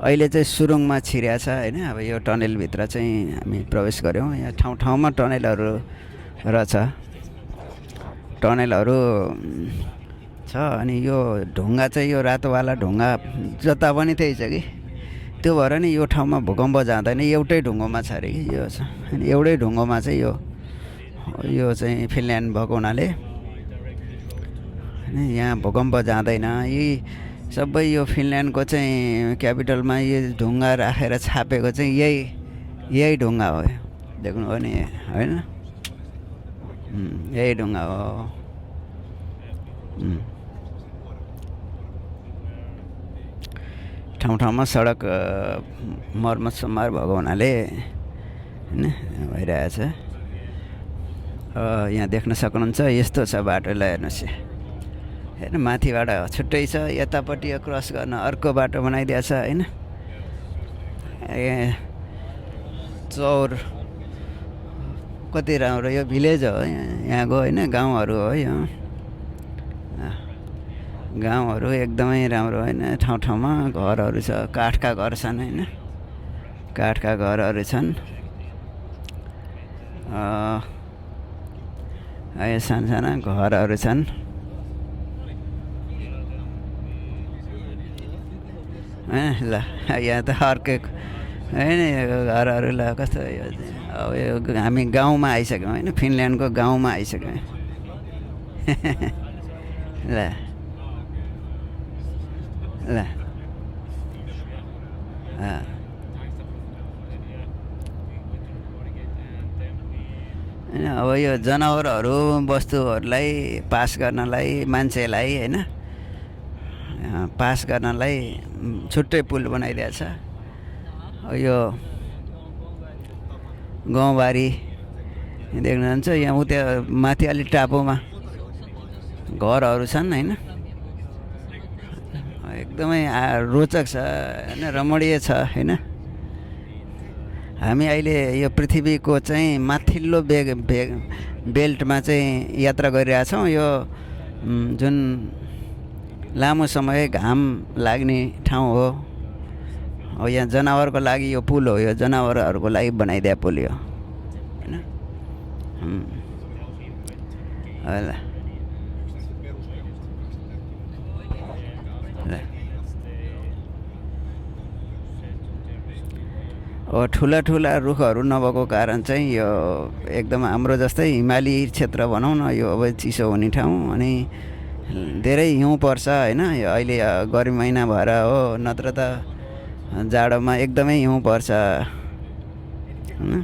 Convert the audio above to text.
अहिले चाहिँ सुरुङमा छिरेको छ होइन। अब यो टनेलभित्र चाहिँ हामी प्रवेश गऱ्यौँ। यहाँ ठाउँ ठाउँमा टनेलहरू रहेछ, टनेलहरू छ। अनि यो ढुङ्गा चाहिँ यो रातोवाला ढुङ्गा जता पनि त्यही छ कि, त्यो भएर नि यो ठाउँमा भूकम्प जाँदैन, एउटै ढुङ्गोमा छ अरे कि यो छ। अनि एउटै ढुङ्गोमा चाहिँ यो चाहिँ फिनल्यान्ड भएको हुनाले यहाँ भूकम्प जाँदैन। यी सबै यो फिनल्यान्डको चाहिँ क्यापिटलमा यो ढुङ्गा राखेर छापेको चाहिँ यही ढुङ्गा हो, देख्नुभयो नि होइन, यही ढुङ्गा हो। ठाउँ ठाउँमा सडक मर्मत सम्मार भएको हुनाले होइन भइरहेछ। यहाँ देख्न सक्नुहुन्छ यस्तो छ बाटोलाई, हेर्नुहोस् हेर्नु, माथिबाट छुट्टै छ, यतापट्टि क्रस गर्न अर्को बाटो बनाइदिएछ होइन। चौर कति राम्रो, यो भिलेज हो यहाँको होइन, गाउँहरू हो यो, गाउँहरू एकदमै राम्रो होइन। ठाउँ ठाउँमा घरहरू छ, काठका घर छन् होइन, काठका घरहरू छन्। साना घरहरू छन्। ल यहाँ त अर्कै होइन घरहरू, ल कस्तो अब यो हामी गाउँमा आइसक्यौँ होइन, फिनल्यान्डको गाउँमा आइसक्यौँ। ल ल होइन। अब यो जनावरहरू वस्तुहरूलाई पास गर्नलाई, मान्छेलाई होइन पास गर्नलाई छुट्टै पुल बनाइदिएछ। यो गाउँबारी देख्नुहुन्छ, यहाँ उता माथि अलि टापुमा घरहरू छन् होइन, एकदमै रोचक छ होइन, रमणीय छ होइन। हामी अहिले यो पृथ्वीको चाहिँ माथिल्लो बेल्टमा चाहिँ यात्रा गरिरहेछौँ। यो जुन लामो समय घाम लाग्ने ठाउँ हो। अब यहाँ जनावरको लागि यो पुल हो, यो जनावरहरूको लागि बनाइदिए पुल यो होइन। ल अब ठुला रुखहरू नभएको कारण चाहिँ यो एकदम हाम्रो जस्तै हिमाली क्षेत्र भनौँ न, यो अब चिसो हुने ठाउँ। अनि धेरै हिउँ पर्छ होइन, यो अहिले गर्मी महिना भएर हो, नत्र त जाडोमा एकदमै हिउँ पर्छ होइन।